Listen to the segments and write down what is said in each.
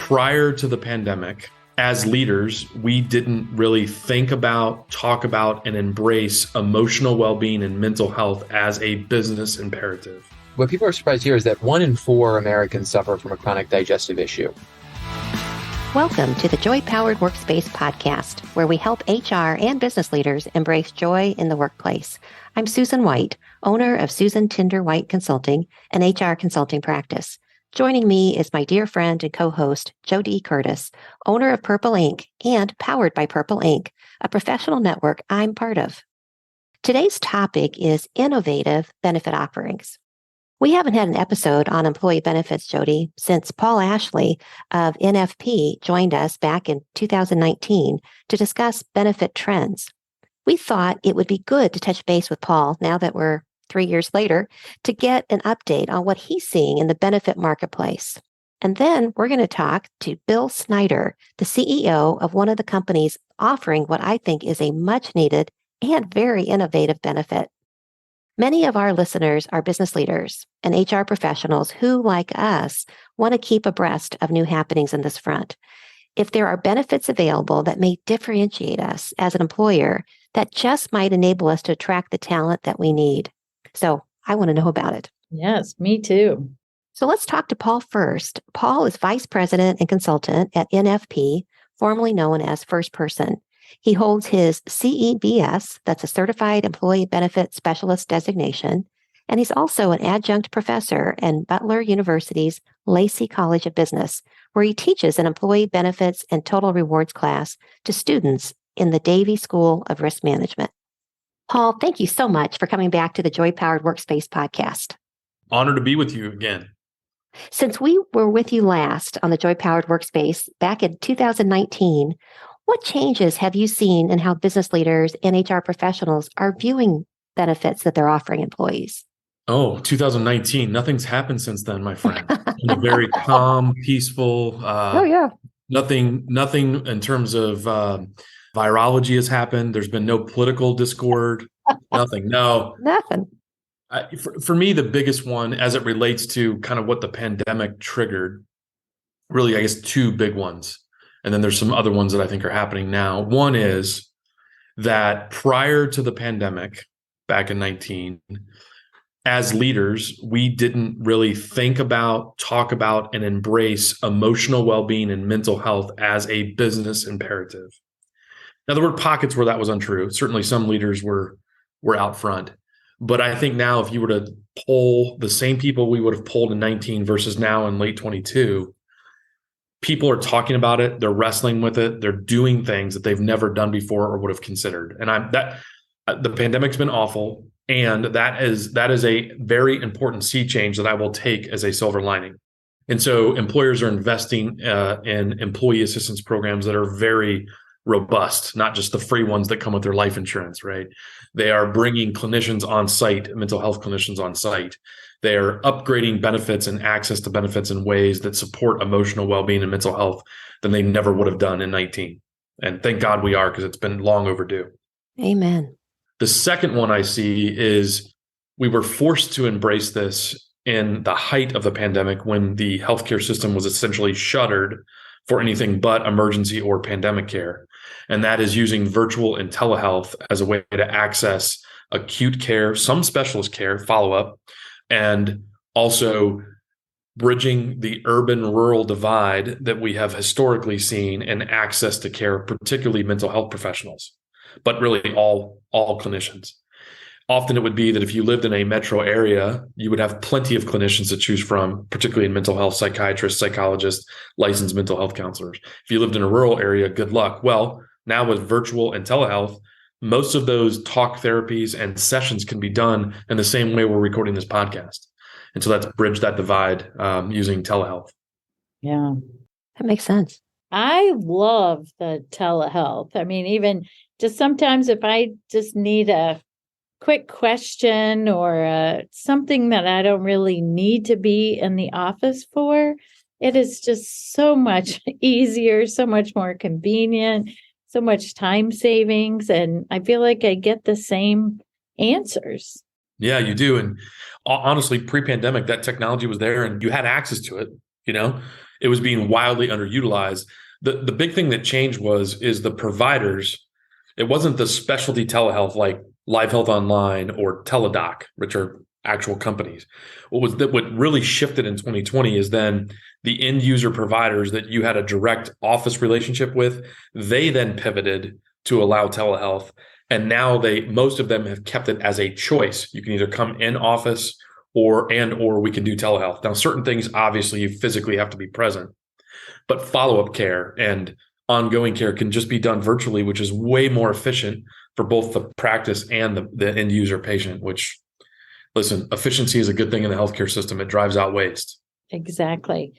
prior to the pandemic, as leaders, we didn't really think about, talk about, and embrace emotional well-being and mental health as a business imperative. What people are surprised here is that 1 in 4 Americans suffer from a chronic digestive issue. Welcome to the Joy-Powered Workspace podcast, where we help HR and business leaders embrace joy in the workplace. I'm Susan White, owner of Susan Tinder White Consulting, an HR consulting practice. Joining me is my dear friend and co-host, JoDee Curtis, owner of Purple Inc. and powered by Purple Inc., a professional network I'm part of. Today's topic is innovative benefit offerings. We haven't had an episode on employee benefits, JoDee, since Paul Ashley of NFP joined us back in 2019 to discuss benefit trends. We thought it would be good to touch base with Paul now that we're 3 years later to get an update on what he's seeing in the benefit marketplace. And then we're going to talk to Bill Snyder, the CEO of one of the companies offering what I think is a much needed and very innovative benefit. Many of our listeners are business leaders and HR professionals who, like us, want to keep abreast of new happenings in this front. If there are benefits available that may differentiate us as an employer, that just might enable us to attract the talent that we need. So I want to know about it. Yes, me too. So let's talk to Paul first. Paul is vice president and consultant at NFP, formerly known as First Person. He holds his CEBS, that's a Certified Employee Benefit Specialist designation, and he's also an adjunct professor in Butler University's Lacey College of Business, where he teaches an employee benefits and total rewards class to students in the Davie School of Risk Management. Paul, thank you so much for coming back to the Joy-Powered Workspace podcast. Honored to be with you again. Since we were with you last on the Joy-Powered Workspace back in 2019, what changes have you seen in how business leaders and HR professionals are viewing benefits that they're offering employees? Oh, 2019. Nothing's happened since then, my friend. Been a very calm, peaceful. Nothing in terms of virology has happened. There's been no political discord. Nothing. No. Nothing. For me, the biggest one, as it relates to kind of what the pandemic triggered, really, I guess, two big ones. And then there's some other ones that I think are happening now. One is that prior to the pandemic, back in 19, as leaders, we didn't really think about, talk about, and embrace emotional well-being and mental health as a business imperative. Now, there were pockets where that was untrue. Certainly some leaders were out front. But I think now if you were to poll the same people we would have polled in 19 versus now in late 22, people are talking about it. They're wrestling with it. They're doing things that they've never done before or would have considered. And the pandemic's been awful. And that is a very important sea change that I will take as a silver lining. And so employers are investing in employee assistance programs that are very robust, not just the free ones that come with their life insurance, right? They are bringing clinicians on site, mental health clinicians on site. They are upgrading benefits and access to benefits in ways that support emotional well-being and mental health than they never would have done in 19. And thank God we are, because it's been long overdue. Amen. The second one I see is we were forced to embrace this in the height of the pandemic when the healthcare system was essentially shuttered for anything but emergency or pandemic care. And that is using virtual and telehealth as a way to access acute care, some specialist care, follow-up, and also bridging the urban-rural divide that we have historically seen in access to care, particularly mental health professionals, but really all clinicians. Often it would be that if you lived in a metro area, you would have plenty of clinicians to choose from, particularly in mental health, psychiatrists, psychologists, licensed mental health counselors. If you lived in a rural area, good luck. Well, now with virtual and telehealth, most of those talk therapies and sessions can be done in the same way we're recording this podcast. And so that's bridged that divide using telehealth. Yeah. That makes sense. I love the telehealth. I mean, even just sometimes if I just need a quick question or something that I don't really need to be in the office for, it is just so much easier, so much more convenient, so much time savings. And I feel like I get the same answers. Yeah, you do. And honestly, pre-pandemic, that technology was there and you had access to it. it was being wildly underutilized. The big thing that changed is the providers. It wasn't the specialty telehealth like Live Health Online or Teladoc, which are actual companies. What really shifted in 2020 is then the end user providers that you had a direct office relationship with, they then pivoted to allow telehealth. And now most of them have kept it as a choice. You can either come in office or we can do telehealth. Now, certain things, obviously, you physically have to be present, but follow-up care and ongoing care can just be done virtually, which is way more efficient for both the practice and the end user patient, which, listen, efficiency is a good thing in the healthcare system. It drives out waste. Exactly.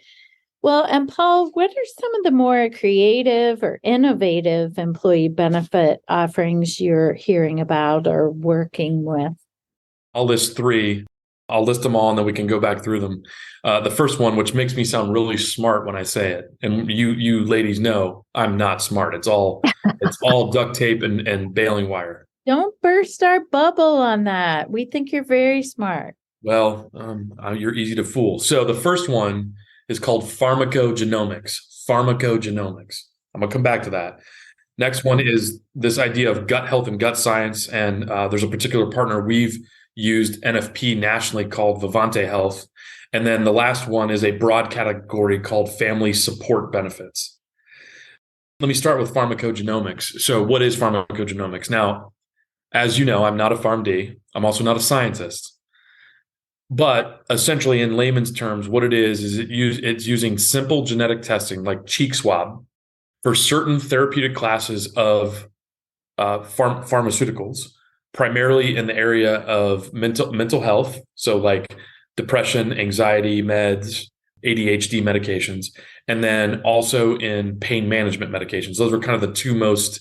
Well, and Paul, what are some of the more creative or innovative employee benefit offerings you're hearing about or working with? I'll list three. I'll list them all and then we can go back through them. The first one, which makes me sound really smart when I say it, and you ladies know I'm not smart. It's all duct tape and baling wire. Don't burst our bubble on that. We think you're very smart. Well, you're easy to fool. So the first one is called pharmacogenomics. Pharmacogenomics. I'm going to come back to that. Next one is this idea of gut health and gut science. And there's a particular partner we've used NFP nationally called Vivante Health. And then the last one is a broad category called family support benefits. Let me start with pharmacogenomics. So what is pharmacogenomics? Now, as you know, I'm not a PharmD. I'm also not a scientist. But essentially, in layman's terms, what it is it's using simple genetic testing like cheek swab for certain therapeutic classes of pharmaceuticals, primarily in the area of mental health. So like depression, anxiety meds, ADHD medications, and then also in pain management medications. Those are kind of the two most,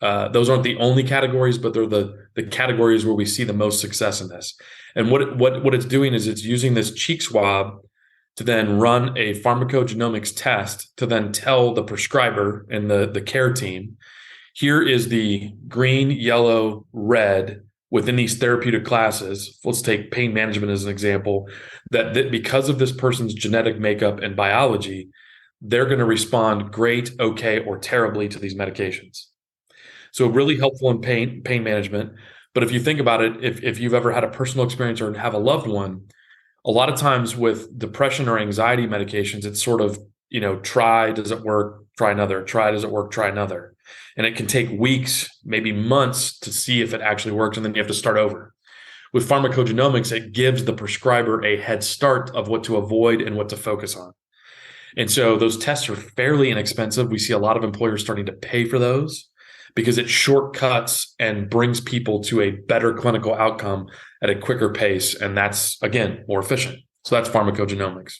those aren't the only categories, but they're the categories where we see the most success in this. And what it's doing is it's using this cheek swab to then run a pharmacogenomics test to then tell the prescriber and the care team, here is the green, yellow, red within these therapeutic classes. Let's take pain management as an example, that because of this person's genetic makeup and biology, they're going to respond great, okay, or terribly to these medications. So really helpful in pain management. But if you think about it, if you've ever had a personal experience or have a loved one, a lot of times with depression or anxiety medications, it's sort of, try, does it work? Try another. Try, does it work? Try another. And it can take weeks, maybe months to see if it actually works. And then you have to start over. With pharmacogenomics, it gives the prescriber a head start of what to avoid and what to focus on. And so those tests are fairly inexpensive. We see a lot of employers starting to pay for those because it shortcuts and brings people to a better clinical outcome at a quicker pace. And that's, again, more efficient. So that's pharmacogenomics.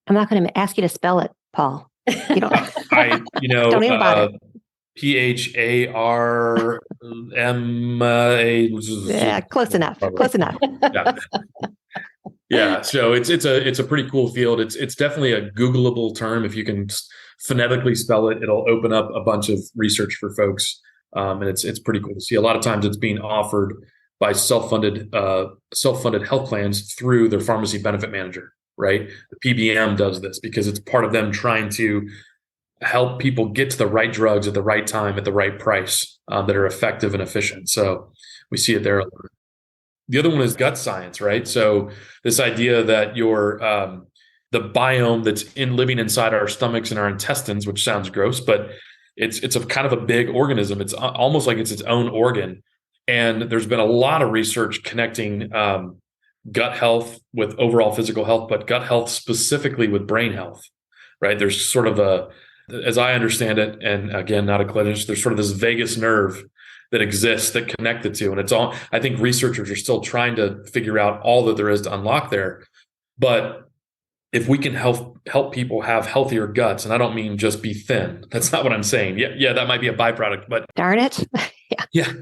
I'm not going to ask you to spell it, Paul. You don't. Don't even bother. PHARMA. Yeah, close enough. Close enough. Yeah. Yeah. So it's a pretty cool field. It's definitely a Googleable term. If you can phonetically spell it, it'll open up a bunch of research for folks. And it's pretty cool to see. A lot of times it's being offered by self-funded health plans through their pharmacy benefit manager, right? The PBM does this because it's part of them trying to help people get to the right drugs at the right time at the right price that are effective and efficient. So we see it there a lot. The other one is gut science, right? So this idea that the biome that's living inside our stomachs and our intestines, which sounds gross, but it's a kind of a big organism. It's almost like it's its own organ. And there's been a lot of research connecting gut health with overall physical health, but gut health specifically with brain health, right? There's sort of as I understand it, and again, not a clinician, there's sort of this vagus nerve that exists that connect the two. And it's all, I think researchers are still trying to figure out all that there is to unlock there. But if we can help people have healthier guts, and I don't mean just be thin. That's not what I'm saying. Yeah, that might be a byproduct, but darn it. Yeah.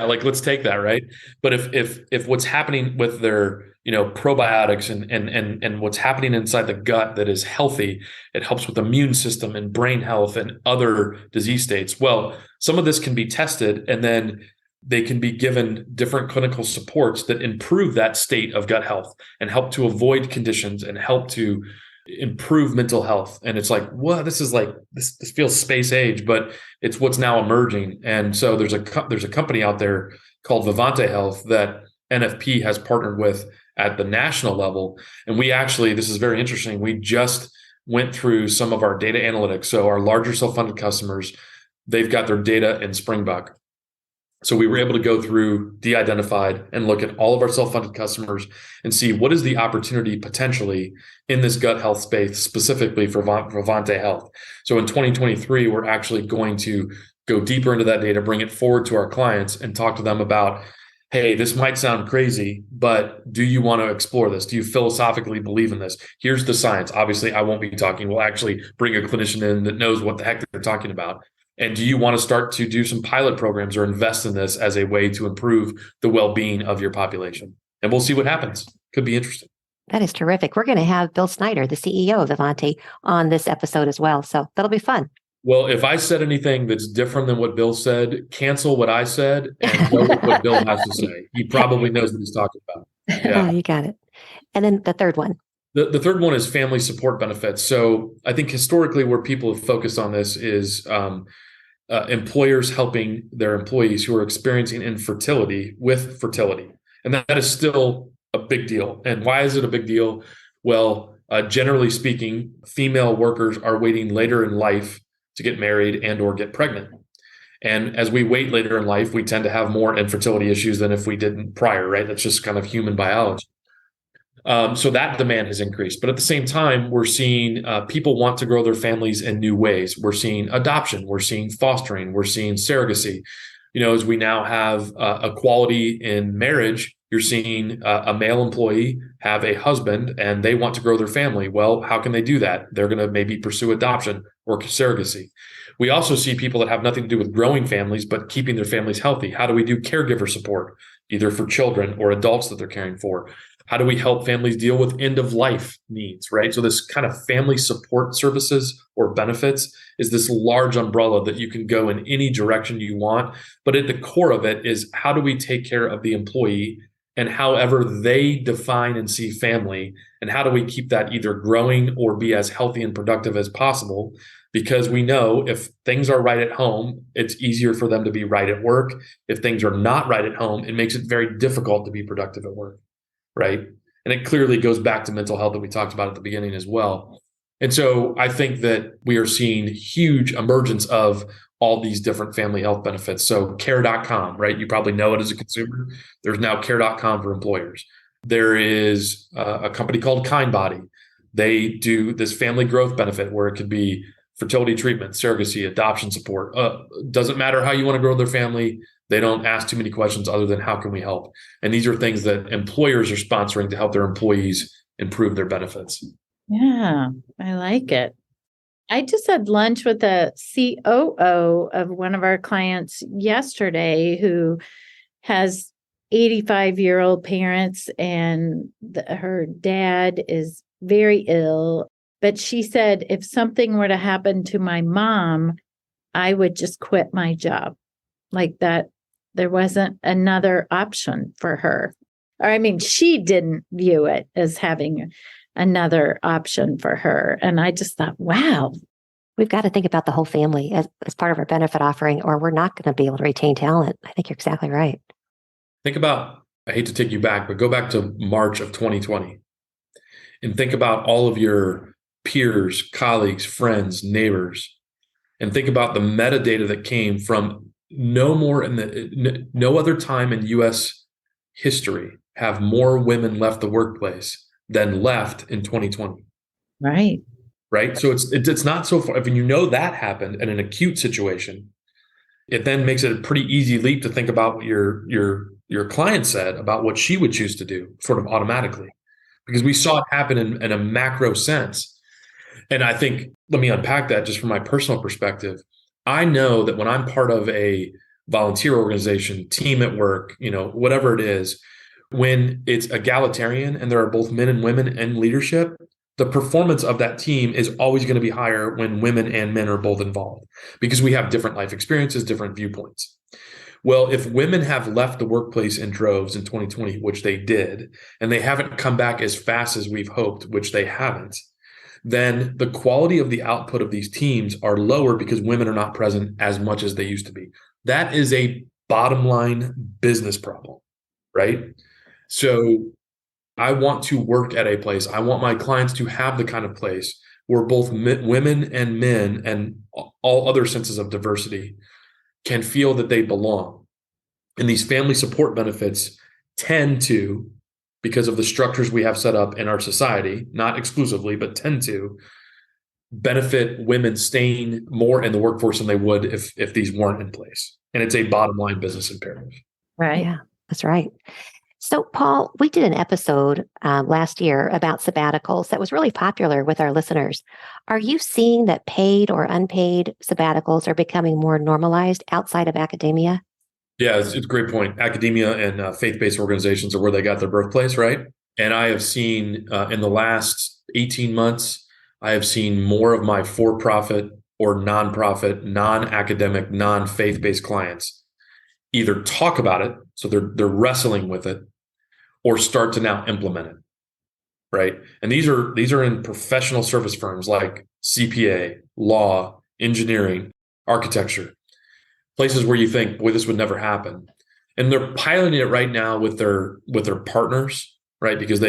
Like let's take that, right? But if what's happening with their, probiotics and what's happening inside the gut that is healthy, it helps with immune system and brain health and other disease states. Well, some of this can be tested and then they can be given different clinical supports that improve that state of gut health and help to avoid conditions and help to improve mental health. And it's like, well, this is like, this feels space age, but it's what's now emerging. And so there's a company out there called Vivante Health that NFP has partnered with at the national level. And we actually, this is very interesting. We just went through some of our data analytics. So our larger self-funded customers, they've got their data in Springbuck. So we were able to go through, de-identified, and look at all of our self-funded customers and see what is the opportunity potentially in this gut health space, specifically for Vivante Health. So in 2023, we're actually going to go deeper into that data, bring it forward to our clients, and talk to them about, hey, this might sound crazy, but do you want to explore this? Do you philosophically believe in this? Here's the science. Obviously, I won't be talking. We'll actually bring a clinician in that knows what the heck they're talking about. And do you want to start to do some pilot programs or invest in this as a way to improve the well-being of your population? And we'll see what happens. Could be interesting. That is terrific. We're going to have Bill Snyder, the CEO of Vivante, on this episode as well. So that'll be fun. Well, if I said anything that's different than what Bill said, cancel what I said and go with what Bill has to say. He probably knows what he's talking about. Yeah. Oh, you got it. And then the third one. The third one is family support benefits. So I think historically where people have focused on this is employers helping their employees who are experiencing infertility with fertility. And that is still a big deal. And why is it a big deal? Well, generally speaking, female workers are waiting later in life to get married and or get pregnant. And as we wait later in life, we tend to have more infertility issues than if we didn't prior, right? That's just kind of human biology. So that demand has increased. But at the same time, we're seeing people want to grow their families in new ways. We're seeing adoption. We're seeing fostering. We're seeing surrogacy. You know, as we now have equality in marriage, you're seeing a male employee have a husband and they want to grow their family. Well, how can they do that? They're going to maybe pursue adoption or surrogacy. We also see people that have nothing to do with growing families, but keeping their families healthy. How do we do caregiver support, either for children or adults that they're caring for? How do we help families deal with end of life needs, right? So this kind of family support services or benefits is this large umbrella that you can go in any direction you want. But at the core of it is, how do we take care of the employee and however they define and see family? And how do we keep that either growing or be as healthy and productive as possible? Because we know if things are right at home, it's easier for them to be right at work. If things are not right at home, it makes it very difficult to be productive at work. Right. And it clearly goes back to mental health that we talked about at the beginning as well. And so I think that we are seeing huge emergence of all these different family health benefits. So care.com, right? You probably know it as a consumer. There's now care.com for employers. There is a company called KindBody. They do this family growth benefit where it could be fertility treatment, surrogacy, adoption support. Doesn't matter how you want to grow their family. They don't ask too many questions other than how can we help? And these are things that employers are sponsoring to help their employees improve their benefits. Yeah, I like it. I just had lunch with a COO of one of our clients yesterday who has 85-year-old parents and her dad is very ill. But she said, if something were to happen to my mom, I would just quit my job. Like that, there wasn't another option for her. Or I mean, she didn't view it as having another option for her. And I just thought, wow. We've got to think about the whole family as part of our benefit offering, or we're not going to be able to retain talent. I think you're exactly right. Think about, I hate to take you back, but go back to March of 2020 and think about all of your peers, colleagues, friends, neighbors, and think about the metadata that came from no other time in U.S. history have more women left the workplace than left in 2020. Right. Right. So it's not so far. If you know that happened in an acute situation, it then makes it a pretty easy leap to think about what your client said about what she would choose to do sort of automatically, because we saw it happen in a macro sense. And I think, let me unpack that just from my personal perspective. I know that when I'm part of a volunteer organization, team at work, whatever it is, when it's egalitarian and there are both men and women in leadership, the performance of that team is always going to be higher when women and men are both involved, because we have different life experiences, different viewpoints. Well, if women have left the workplace in droves in 2020, which they did, and they haven't come back as fast as we've hoped, which they haven't, then the quality of the output of these teams are lower because women are not present as much as they used to be. That is a bottom line business problem, right? So I want to work at a place. I want my clients to have the kind of place where both women and men and all other senses of diversity can feel that they belong. And these family support benefits tend to, because of the structures we have set up in our society, not exclusively, but tend to benefit women staying more in the workforce than they would if these weren't in place. And it's a bottom line business imperative. Right. Yeah, that's right. So, Paul, we did an episode last year about sabbaticals that was really popular with our listeners. Are you seeing that paid or unpaid sabbaticals are becoming more normalized outside of academia? Yeah, it's a great point. Academia and faith-based organizations are where they got their birthplace, right? And I have seen in the last 18 months, I have seen more of my for-profit or nonprofit, non-academic, non-faith-based clients either talk about it, so they're wrestling with it, or start to now implement it, right? And these are in professional service firms like CPA, law, engineering, architecture, places where you think, boy, this would never happen. And they're piloting it right now with their partners, right? Because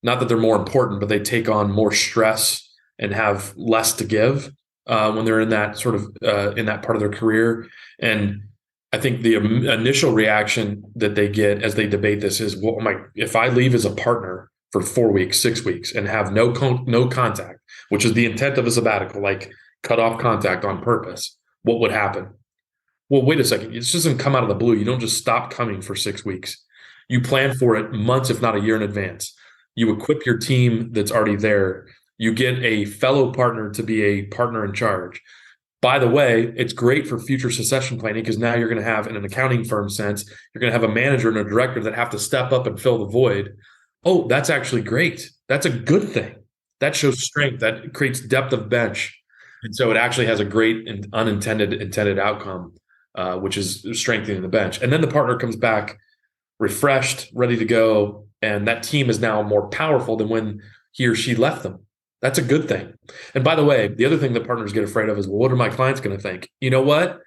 not that they're more important, but they take on more stress and have less to give when they're in that sort of in that part of their career. And I think the initial reaction that they get as they debate this is, well, if I leave as a partner for 4 weeks, 6 weeks, and have no contact, which is the intent of a sabbatical, like cut off contact on purpose, what would happen? Well, wait a second. It just doesn't come out of the blue. You don't just stop coming for 6 weeks. You plan for it months, if not a year in advance. You equip your team that's already there. You get a fellow partner to be a partner in charge. By the way, it's great for future succession planning because now you're going to have, in an accounting firm sense, you're going to have a manager and a director that have to step up and fill the void. Oh, that's actually great. That's a good thing. That shows strength. That creates depth of bench. And so it actually has a great and intended outcome, which is strengthening the bench. And then the partner comes back refreshed, ready to go. And that team is now more powerful than when he or she left them. That's a good thing. And by the way, the other thing that partners get afraid of is, well, what are my clients going to think? You know what?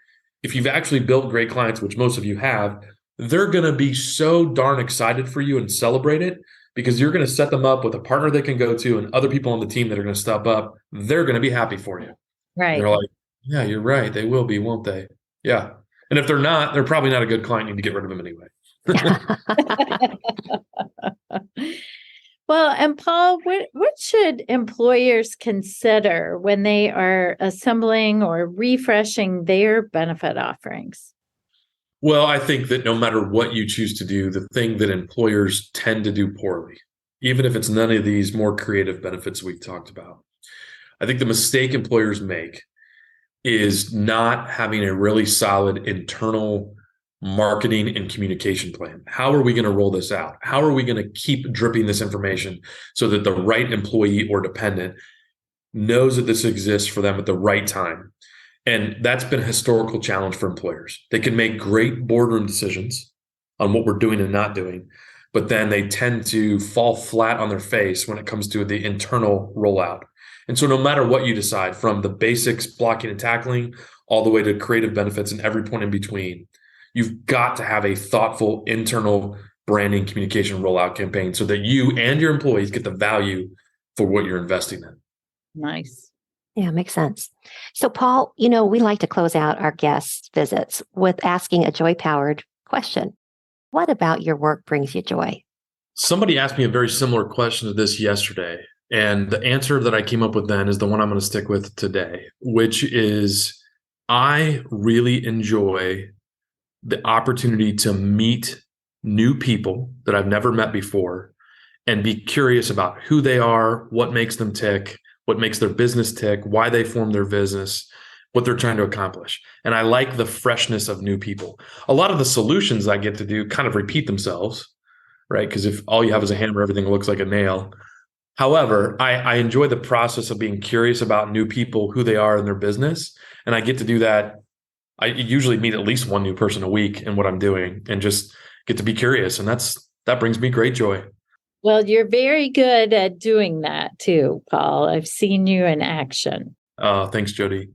If you've actually built great clients, which most of you have, they're going to be so darn excited for you and celebrate it because you're going to set them up with a partner they can go to and other people on the team that are going to step up. They're going to be happy for you. Right. And they're like, yeah, you're right. They will be, won't they? Yeah. And if they're not, they're probably not a good client. You need to get rid of them anyway. Well, and Paul, what should employers consider when they are assembling or refreshing their benefit offerings? Well, I think that no matter what you choose to do, the thing that employers tend to do poorly, even if it's none of these more creative benefits we've talked about, I think the mistake employers make is not having a really solid internal marketing and communication plan. How are we going to roll this out? How are we going to keep dripping this information so that the right employee or dependent knows that this exists for them at the right time? And that's been a historical challenge for employers. They can make great boardroom decisions on what we're doing and not doing, but then they tend to fall flat on their face when it comes to the internal rollout. And so no matter what you decide, from the basics, blocking and tackling, all the way to creative benefits and every point in between, you've got to have a thoughtful internal branding communication rollout campaign so that you and your employees get the value for what you're investing in. Nice. Yeah, makes sense. So, Paul, we like to close out our guest visits with asking a joy-powered question. What about your work brings you joy? Somebody asked me a very similar question to this yesterday. And the answer that I came up with then is the one I'm going to stick with today, which is I really enjoy the opportunity to meet new people that I've never met before and be curious about who they are, what makes them tick, what makes their business tick, why they form their business, what they're trying to accomplish. And I like the freshness of new people. A lot of the solutions I get to do kind of repeat themselves, right? Because if all you have is a hammer, everything looks like a nail. However, I enjoy the process of being curious about new people, who they are in their business. And I get to do that. I usually meet at least one new person a week in what I'm doing and just get to be curious. And that brings me great joy. Well, you're very good at doing that too, Paul. I've seen you in action. Thanks, JoDee.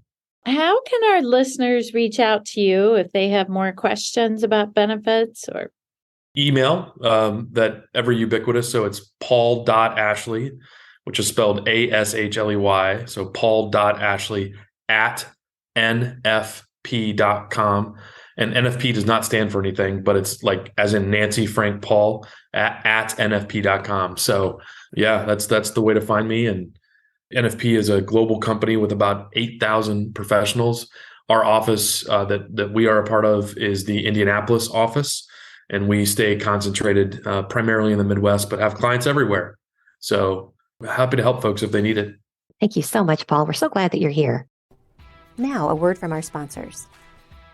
How can our listeners reach out to you if they have more questions about benefits or Email that ever ubiquitous. So it's paul.ashley, which is spelled ASHLEY. So paul.ashley at nfp.com. And NFP does not stand for anything, but it's like as in Nancy Frank Paul at nfp.com. So yeah, that's the way to find me. And NFP is a global company with about 8,000 professionals. Our office that we are a part of is the Indianapolis office, and we stay concentrated primarily in the Midwest, but have clients everywhere. So happy to help folks if they need it. Thank you so much, Paul. We're so glad that you're here. Now, a word from our sponsors.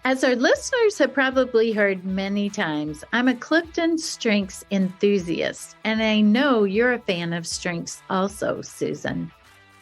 As our listeners have probably heard many times, I'm a Clifton Strengths enthusiast, and I know you're a fan of strengths also, Susan.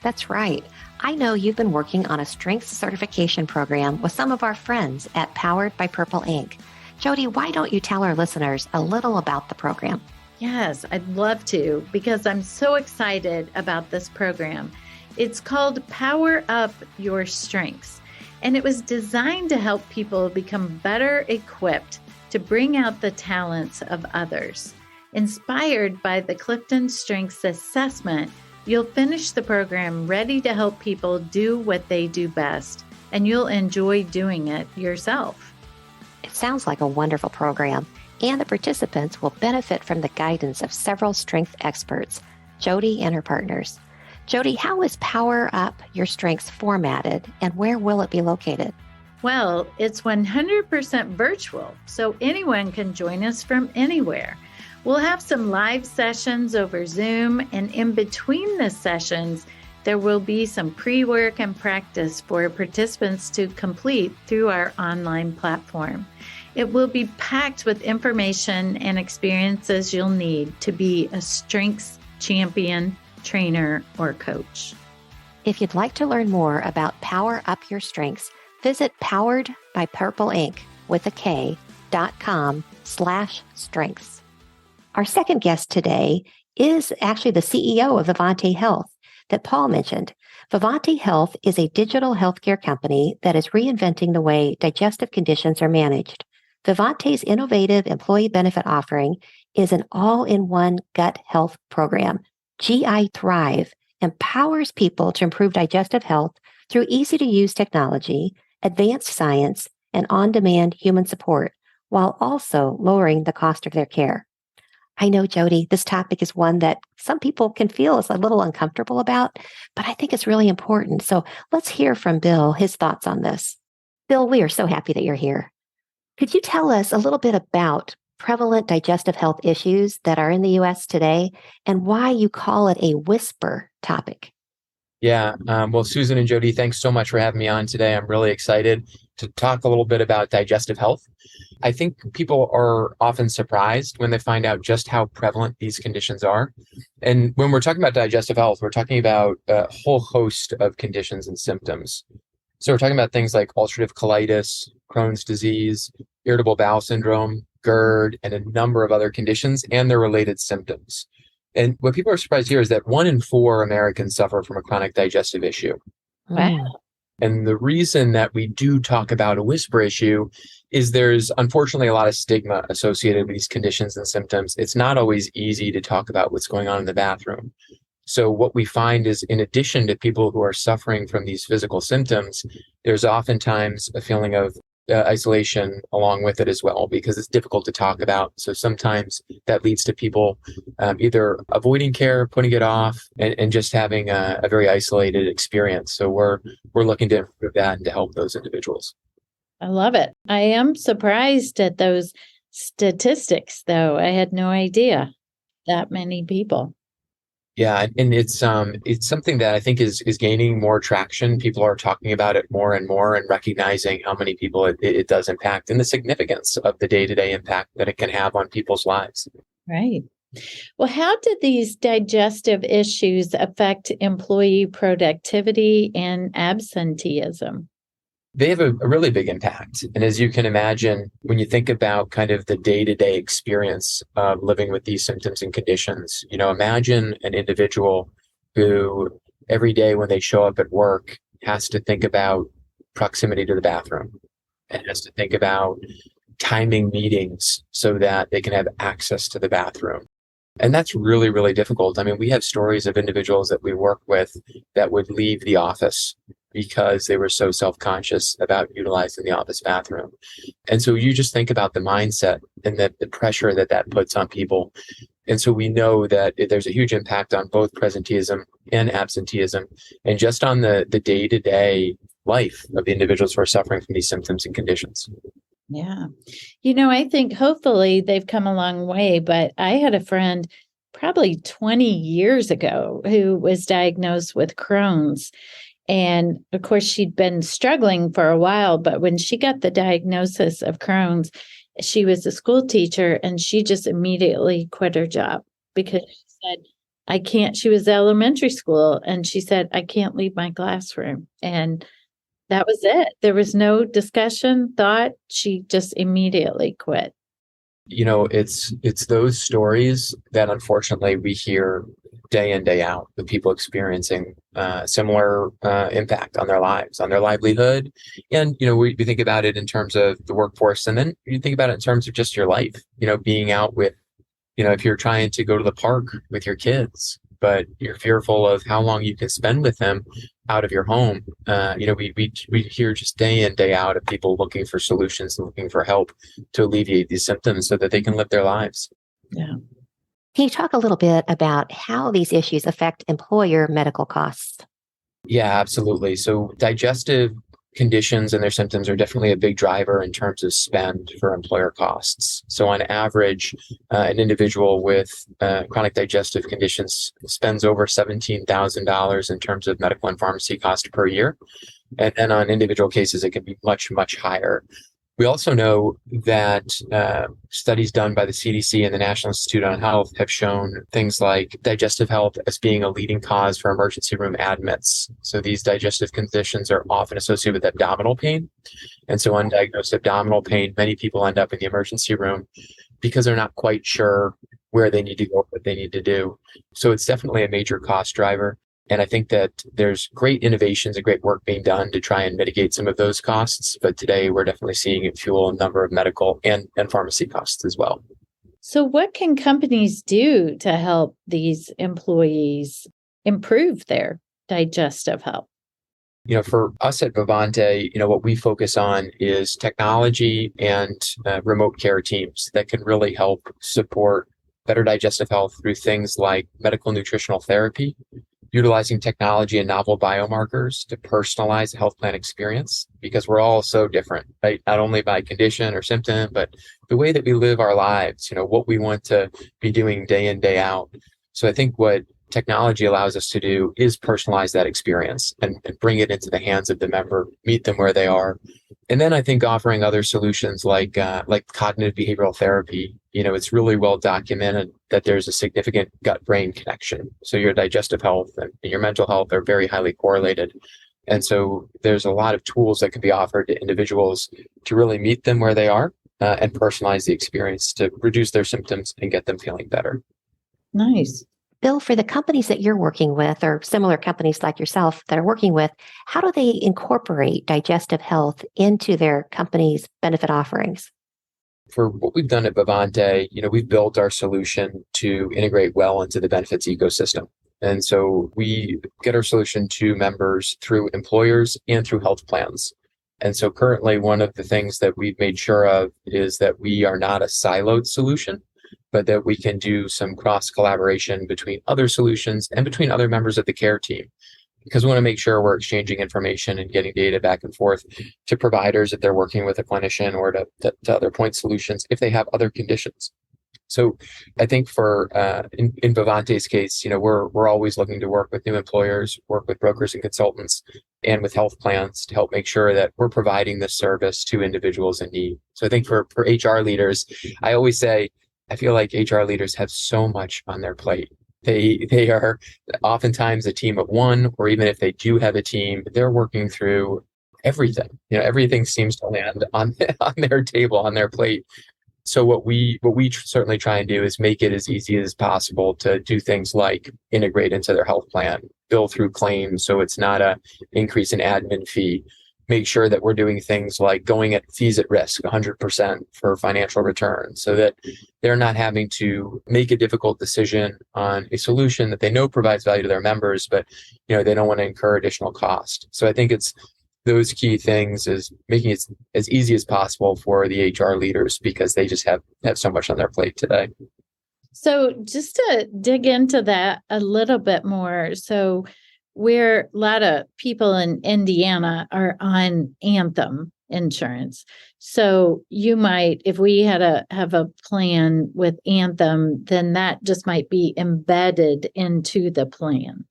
That's right. I know you've been working on a strengths certification program with some of our friends at Powered by Purple Ink. JoDee, why don't you tell our listeners a little about the program? Yes, I'd love to, because I'm so excited about this program. It's called Power Up Your Strengths, and it was designed to help people become better equipped to bring out the talents of others. Inspired by the Clifton Strengths Assessment, you'll finish the program ready to help people do what they do best, and you'll enjoy doing it yourself. It sounds like a wonderful program, and the participants will benefit from the guidance of several strength experts, JoDee and her partners. JoDee, how is Power Up Your Strengths formatted, and where will it be located? Well, it's 100% virtual, so anyone can join us from anywhere. We'll have some live sessions over Zoom, and in between the sessions, there will be some pre-work and practice for participants to complete through our online platform. It will be packed with information and experiences you'll need to be a strengths champion, trainer, or coach. If you'd like to learn more about Power Up Your Strengths, visit poweredbypurpleink.com/strengths. Our second guest today is actually the CEO of Vivante Health that Paul mentioned. Vivante Health is a digital healthcare company that is reinventing the way digestive conditions are managed. Vivante's innovative employee benefit offering is an all-in-one gut health program. GI Thrive empowers people to improve digestive health through easy-to-use technology, advanced science, and on-demand human support, while also lowering the cost of their care. I know, JoDee, this topic is one that some people can feel is a little uncomfortable about, but I think it's really important. So let's hear from Bill, his thoughts on this. Bill, we are so happy that you're here. Could you tell us a little bit about prevalent digestive health issues that are in the U.S. today and why you call it a whisper topic? Yeah. Well, Susan and JoDee, thanks so much for having me on today. I'm really excited to talk a little bit about digestive health. I think people are often surprised when they find out just how prevalent these conditions are. And when we're talking about digestive health, we're talking about a whole host of conditions and symptoms. So we're talking about things like ulcerative colitis, Crohn's disease, irritable bowel syndrome, GERD, and a number of other conditions and their related symptoms. And what people are surprised here is that 1 in 4 Americans suffer from a chronic digestive issue. Wow. And the reason that we do talk about a whisper issue is there's unfortunately a lot of stigma associated with these conditions and symptoms. It's not always easy to talk about what's going on in the bathroom. So what we find is, in addition to people who are suffering from these physical symptoms, there's oftentimes a feeling of isolation along with it as well, because it's difficult to talk about. So sometimes that leads to people either avoiding care, putting it off, and just having a very isolated experience. So we're looking to improve that and to help those individuals. I love it. I am surprised at those statistics, though. I had no idea that many people. Yeah, and it's something that I think is gaining more traction. People are talking about it more and more and recognizing how many people it does impact and the significance of the day-to-day impact that it can have on people's lives. Right. Well, how did these digestive issues affect employee productivity and absenteeism? They have a really big impact. And as you can imagine, when you think about kind of the day-to-day experience of living with these symptoms and conditions, imagine an individual who every day when they show up at work has to think about proximity to the bathroom and has to think about timing meetings so that they can have access to the bathroom. And that's really, really difficult. I mean, we have stories of individuals that we work with that would leave the office because they were so self-conscious about utilizing the office bathroom. And so you just think about the mindset and the pressure that puts on people. And so we know that there's a huge impact on both presenteeism and absenteeism, and just on the day-to-day life of the individuals who are suffering from these symptoms and conditions. Yeah. I think hopefully they've come a long way, but I had a friend probably 20 years ago who was diagnosed with Crohn's. And of course, she'd been struggling for a while, but when she got the diagnosis of Crohn's, she was a school teacher and she just immediately quit her job because she said, she was elementary school and she said, I can't leave my classroom. And that was it. There was no discussion, thought. She just immediately quit. It's those stories that unfortunately we hear day in, day out, with people experiencing similar impact on their lives, on their livelihood. And, we think about it in terms of the workforce, and then you think about it in terms of just your life, being out with, if you're trying to go to the park with your kids, but you're fearful of how long you can spend with them out of your home. We hear just day in, day out of people looking for solutions and looking for help to alleviate these symptoms so that they can live their lives. Yeah. Can you talk a little bit about how these issues affect employer medical costs? Yeah, absolutely. So digestive conditions and their symptoms are definitely a big driver in terms of spend for employer costs. So on average, an individual with chronic digestive conditions spends over $17,000 in terms of medical and pharmacy costs per year. And then on individual cases, it can be much, much higher. We also know that studies done by the CDC and the National Institute on Health have shown things like digestive health as being a leading cause for emergency room admits. So these digestive conditions are often associated with abdominal pain. And so undiagnosed abdominal pain, many people end up in the emergency room because they're not quite sure where they need to go, what they need to do. So it's definitely a major cost driver. And I think that there's great innovations and great work being done to try and mitigate some of those costs. But today we're definitely seeing it fuel a number of medical and pharmacy costs as well. So what can companies do to help these employees improve their digestive health? For us at Vivante, what we focus on is technology and remote care teams that can really help support better digestive health through things like medical nutritional therapy, utilizing technology and novel biomarkers to personalize the health plan experience, because we're all so different, right? Not only by condition or symptom, but the way that we live our lives, what we want to be doing day in, day out. So I think what technology allows us to do is personalize that experience and bring it into the hands of the member, meet them where they are. And then I think offering other solutions like cognitive behavioral therapy, it's really well documented that there's a significant gut-brain connection. So your digestive health and your mental health are very highly correlated. And so there's a lot of tools that can be offered to individuals to really meet them where they are and personalize the experience to reduce their symptoms and get them feeling better. Nice. Bill, for the companies that you're working with or similar companies like yourself that are working with, how do they incorporate digestive health into their company's benefit offerings? For what we've done at Vivante, we've built our solution to integrate well into the benefits ecosystem. And so we get our solution to members through employers and through health plans. And so currently, one of the things that we've made sure of is that we are not a siloed solution, but that we can do some cross collaboration between other solutions and between other members of the care team, because we want to make sure we're exchanging information and getting data back and forth to providers if they're working with a clinician, or to other point solutions if they have other conditions. So I think for in Vivante's case, we're always looking to work with new employers, work with brokers and consultants, and with health plans to help make sure that we're providing this service to individuals in need. So I think for HR leaders, I always say, I feel like HR leaders have so much on their plate. They are oftentimes a team of one, or even if they do have a team, they're working through everything. Everything seems to land on on their table, on their plate. So what we certainly try and do is make it as easy as possible to do things like integrate into their health plan, bill through claims, so it's not a increase in admin fee. Make sure that we're doing things like going at fees at risk 100% for financial return, so that they're not having to make a difficult decision on a solution that they know provides value to their members, but they don't want to incur additional cost. So I think it's those key things, is making it as easy as possible for the HR leaders, because they just have so much on their plate today. So just to dig into that a little bit more, so a lot of people in Indiana are on Anthem insurance. So you might, if we had have a plan with Anthem, then that just might be embedded into the plan.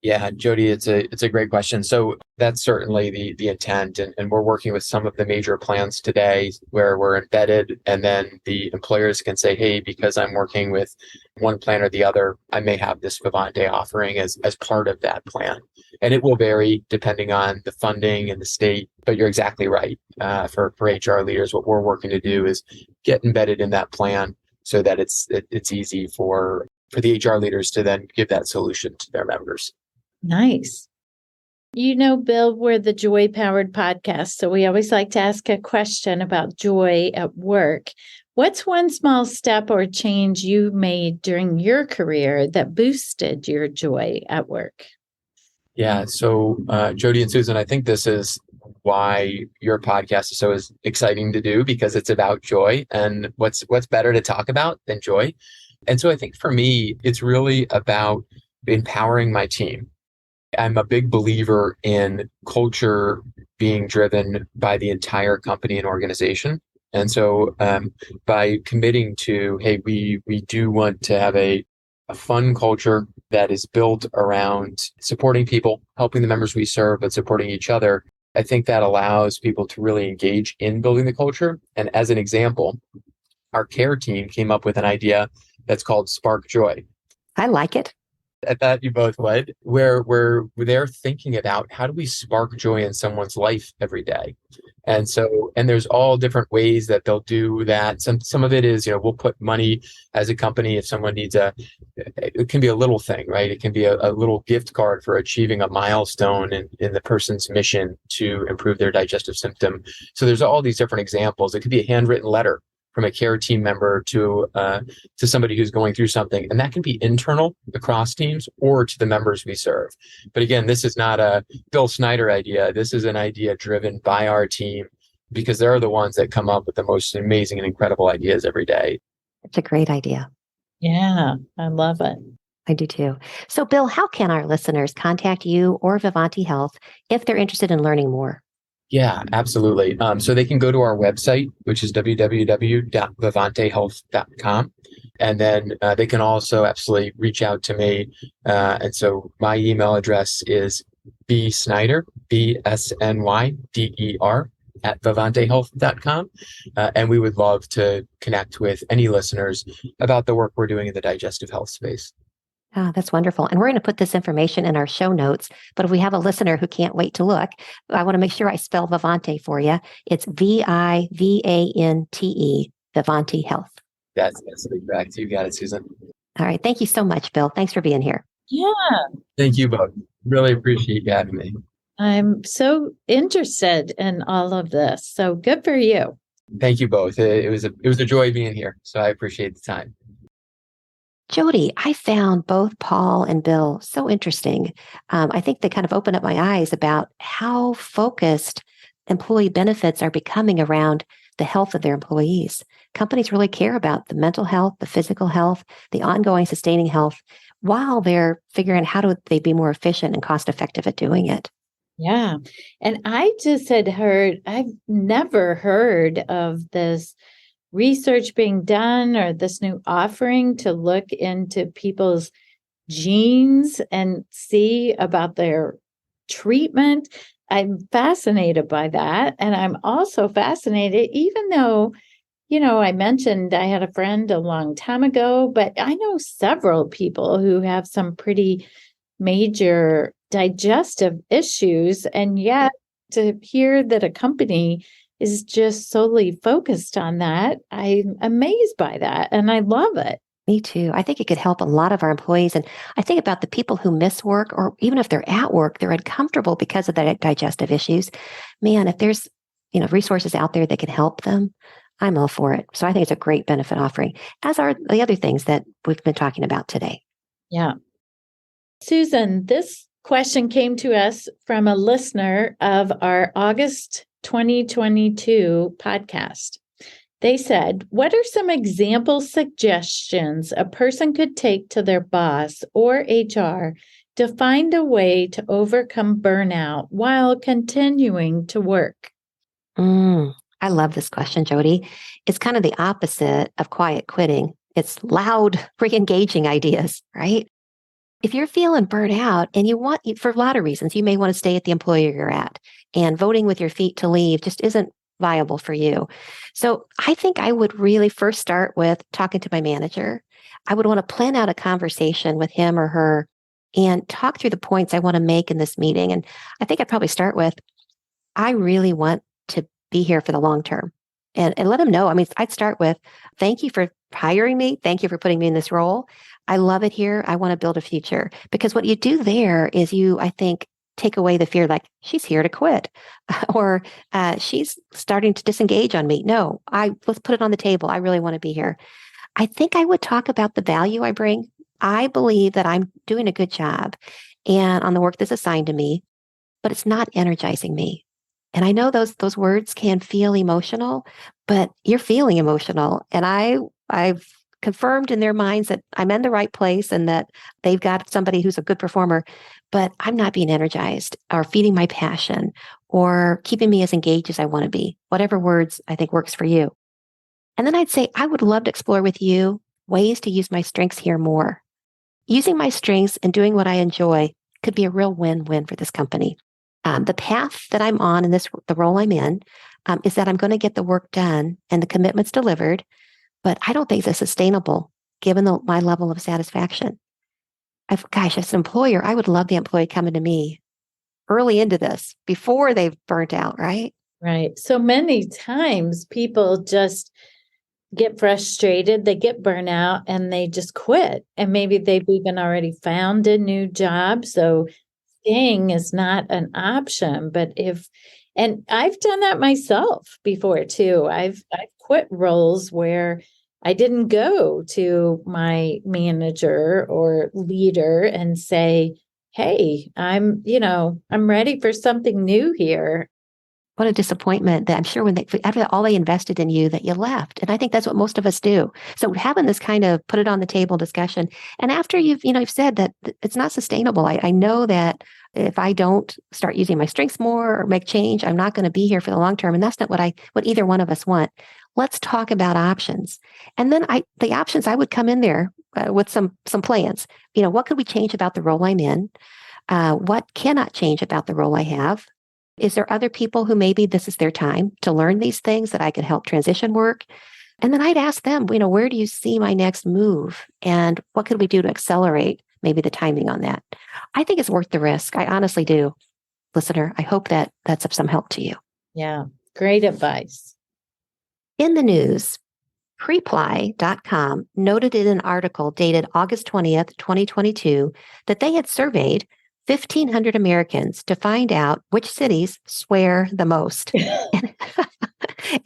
Yeah, JoDee, it's a great question. So that's certainly the intent, and we're working with some of the major plans today where we're embedded, and then the employers can say, hey, because I'm working with one plan or the other, I may have this Vivante offering as part of that plan. And it will vary depending on the funding and the state, but you're exactly right. For HR leaders, what we're working to do is get embedded in that plan so that it's easy for the HR leaders to then give that solution to their members. Nice. Bill, we're the Joy Powered podcast, so we always like to ask a question about joy at work. What's one small step or change you made during your career that boosted your joy at work? Yeah, so JoDee and Susan, I think this is why your podcast is so exciting to do, because it's about joy, and what's better to talk about than joy. And so I think for me, it's really about empowering my team. I'm a big believer in culture being driven by the entire company and organization. And so by committing to, hey, we do want to have a fun culture that is built around supporting people, helping the members we serve, but supporting each other, I think that allows people to really engage in building the culture. And as an example, our care team came up with an idea that's called Spark Joy. I like it. I thought you both would, where they're thinking about how do we spark joy in someone's life every day. And there's all different ways that they'll do that. Some of it is, we'll put money as a company if someone needs it can be a little thing, right? It can be a little gift card for achieving a milestone in the person's mission to improve their digestive symptom. So there's all these different examples. It could be a handwritten letter from a care team member to somebody who's going through something. And that can be internal across teams or to the members we serve. But again, this is not a Bill Snyder idea. This is an idea driven by our team, because they're the ones that come up with the most amazing and incredible ideas every day. It's a great idea. Yeah, I love it. I do too. So Bill, how can our listeners contact you or Vivante Health if they're interested in learning more? Yeah, absolutely. So they can go to our website, which is www.vivantehealth.com. And then they can also absolutely reach out to me. And so my email address is bsnyder, BSNYDER, @vivantehealth.com. And we would love to connect with any listeners about the work we're doing in the digestive health space. Oh, that's wonderful. And we're going to put this information in our show notes. But if we have a listener who can't wait to look, I want to make sure I spell Vivante for you. It's Vivante, Vivante Health. That's correct. You got it, Susan. All right. Thank you so much, Bill. Thanks for being here. Yeah. Thank you both. Really appreciate you having me. I'm so interested in all of this. So good for you. Thank you both. It was a joy being here. So I appreciate the time. JoDee, I found both Paul and Bill so interesting. I think they kind of opened up my eyes about how focused employee benefits are becoming around the health of their employees. Companies really care about the mental health, the physical health, the ongoing sustaining health, while they're figuring out how do they be more efficient and cost effective at doing it. Yeah. And I just I've never heard of this research being done or this new offering to look into people's genes and see about their treatment. I'm fascinated by that. And I'm also fascinated, even though, I mentioned I had a friend a long time ago, but I know several people who have some pretty major digestive issues. And yet to hear that a company is just solely focused on that, I'm amazed by that. And I love it. Me too. I think it could help a lot of our employees. And I think about the people who miss work, or even if they're at work, they're uncomfortable because of the digestive issues. Man, if there's, resources out there that can help them, I'm all for it. So I think it's a great benefit offering, as are the other things that we've been talking about today. Yeah. Susan, this question came to us from a listener of our August 2022 podcast. They said, what are some example suggestions a person could take to their boss or HR to find a way to overcome burnout while continuing to work? I love this question, JoDee. It's kind of the opposite of quiet quitting. It's loud, re-engaging ideas, right? If you're feeling burnt out and you want, for a lot of reasons, you may want to stay at the employer you're at, and voting with your feet to leave just isn't viable for you. So I think I would really first start with talking to my manager. I would want to plan out a conversation with him or her and talk through the points I want to make in this meeting. And I think I'd probably start with, I really want to be here for the long term, and let them know. I mean, I'd start with, thank you for hiring me. Thank you for putting me in this role. I love it here. I want to build a future. Because what you do there is you, I think, take away the fear, like, she's here to quit or she's starting to disengage on me. No, let's put it on the table. I really want to be here. I think I would talk about the value I bring. I believe that I'm doing a good job and on the work that's assigned to me, but it's not energizing me. And I know those words can feel emotional, but you're feeling emotional. And I've confirmed in their minds that I'm in the right place and that they've got somebody who's a good performer, but I'm not being energized or feeding my passion or keeping me as engaged as I want to be. Whatever words I think works for you. And then I'd say, I would love to explore with you ways to use my strengths here more. Using my strengths and doing what I enjoy could be a real win-win for this company. The path that I'm on in the role I'm in, is that I'm going to get the work done and the commitments delivered, but I don't think it's sustainable given my level of satisfaction. As an employer, I would love the employee coming to me early into this before they've burnt out, right? Right. So many times people just get frustrated, they get burnout, and they just quit. And maybe they've even already found a new job. So staying is not an option. And I've done that myself before too. I've quit roles where I didn't go to my manager or leader and say, hey, I'm ready for something new here. What a disappointment that I'm sure after all they invested in you, that you left. And I think that's what most of us do. So having this kind of put it on the table discussion, and after you've said that it's not sustainable, I know that if I don't start using my strengths more or make change, I'm not going to be here for the long term. And that's not what either one of us want. Let's talk about options. And then the options, I would come in there with some plans. What could we change about the role I'm in? What cannot change about the role I have? Is there other people who maybe this is their time to learn these things that I could help transition work? And then I'd ask them, where do you see my next move? And what could we do to accelerate maybe the timing on that? I think it's worth the risk. I honestly do. Listener, I hope that's of some help to you. Yeah, great advice. In the news, Preply.com noted in an article dated August 20th, 2022, that they had surveyed 1,500 Americans to find out which cities swear the most.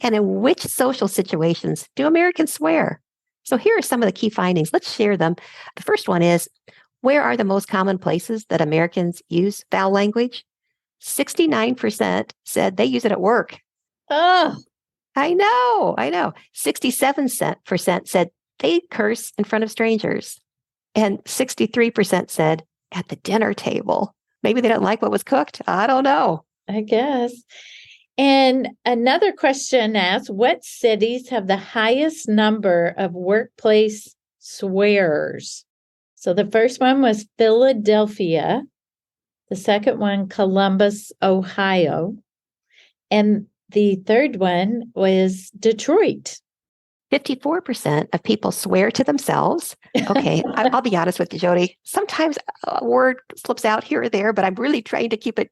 And in which social situations do Americans swear? So here are some of the key findings. Let's share them. The first one is, where are the most common places that Americans use foul language? 69% said they use it at work. Oh, I know. 67% said they curse in front of strangers. And 63% said at the dinner table. Maybe they don't like what was cooked. I don't know. I guess. And another question asks, what cities have the highest number of workplace swearers? So the first one was Philadelphia. The second one, Columbus, Ohio. And the third one was Detroit. 54% of people swear to themselves. Okay, I'll be honest with you, JoDee. Sometimes a word slips out here or there, but I'm really trying to keep it,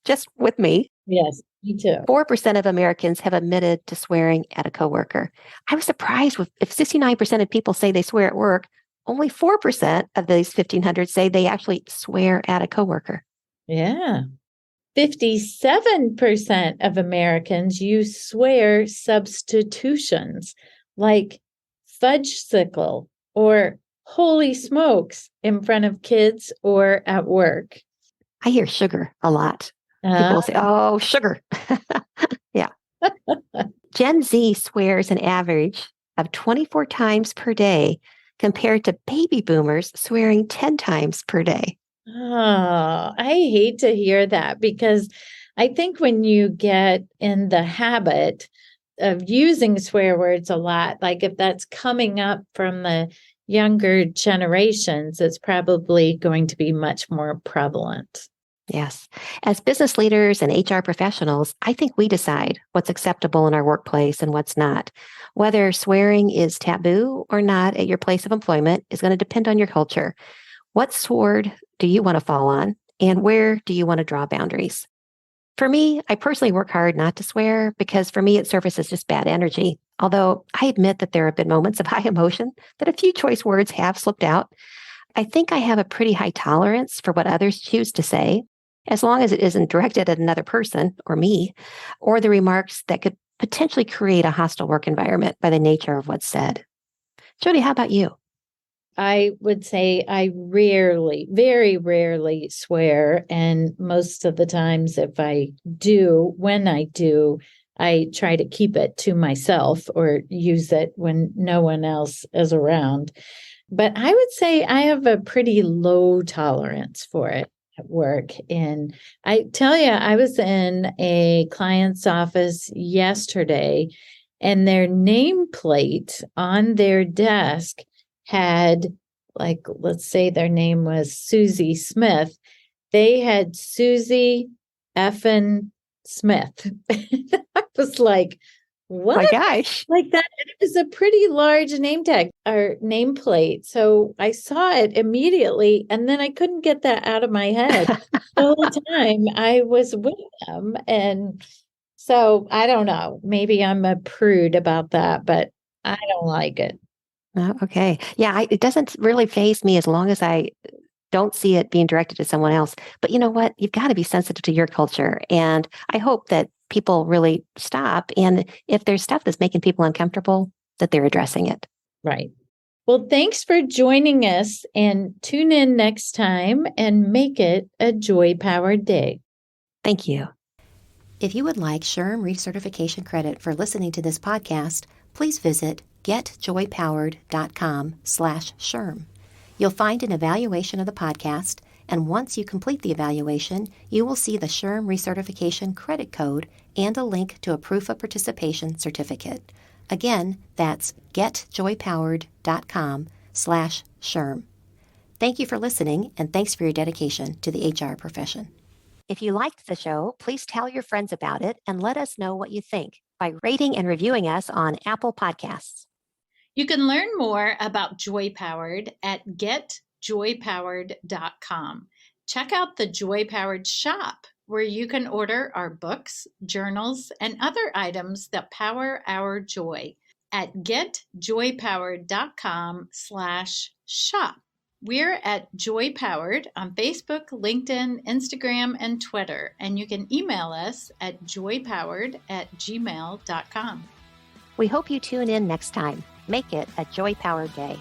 just with me. Yes, me too. 4% of Americans have admitted to swearing at a coworker. I was surprised if 69% of people say they swear at work, only 4% of these 1,500 say they actually swear at a coworker. Yeah. 57% of Americans use swear substitutions like fudgesicle or holy smokes in front of kids or at work. I hear sugar a lot. People will say, oh, sugar. Yeah. Gen Z swears an average of 24 times per day compared to baby boomers swearing 10 times per day. Oh, I hate to hear that because I think when you get in the habit of using swear words a lot, like if that's coming up from the younger generations, it's probably going to be much more prevalent. Yes. As business leaders and HR professionals, I think we decide what's acceptable in our workplace and what's not. Whether swearing is taboo or not at your place of employment is going to depend on your culture. What sword do you want to fall on? And where do you want to draw boundaries? For me, I personally work hard not to swear because for me, it surfaces just bad energy. Although I admit that there have been moments of high emotion that a few choice words have slipped out. I think I have a pretty high tolerance for what others choose to say, as long as it isn't directed at another person or me, or the remarks that could potentially create a hostile work environment by the nature of what's said. JoDee, how about you? I would say I rarely, very rarely swear. And most of the times, if I do, when I do, I try to keep it to myself or use it when no one else is around. But I would say I have a pretty low tolerance for it at work. And I tell you, I was in a client's office yesterday, and their nameplate on their desk had, like, let's say their name was Susie Smith. They had Susie effing Smith. I was like, what? My gosh. Like that. And it was a pretty large name tag or nameplate. So I saw it immediately, and then I couldn't get that out of my head the whole time I was with them. And so I don't know. Maybe I'm a prude about that, but I don't like it. Oh, okay. Yeah, it doesn't really faze me as long as I don't see it being directed to someone else. But you know what? You've got to be sensitive to your culture. And I hope that people really stop. And if there's stuff that's making people uncomfortable, that they're addressing it. Right. Well, thanks for joining us, and tune in next time and make it a joy-powered day. Thank you. If you would like SHRM recertification credit for listening to this podcast, please visit getjoypowered.com/SHRM. You'll find an evaluation of the podcast, and once you complete the evaluation, you will see the SHRM recertification credit code and a link to a proof of participation certificate. Again, that's getjoypowered.com/SHRM. Thank you for listening, and thanks for your dedication to the HR profession. If you liked the show, please tell your friends about it and let us know what you think by rating and reviewing us on Apple Podcasts. You can learn more about Joy Powered at getjoypowered.com. Check out the Joy Powered shop, where you can order our books, journals, and other items that power our joy at getjoypowered.com/shop. We're at Joy Powered on Facebook, LinkedIn, Instagram, and Twitter, and you can email us at joypowered@gmail.com. We hope you tune in next time. Make it a joy-powered day.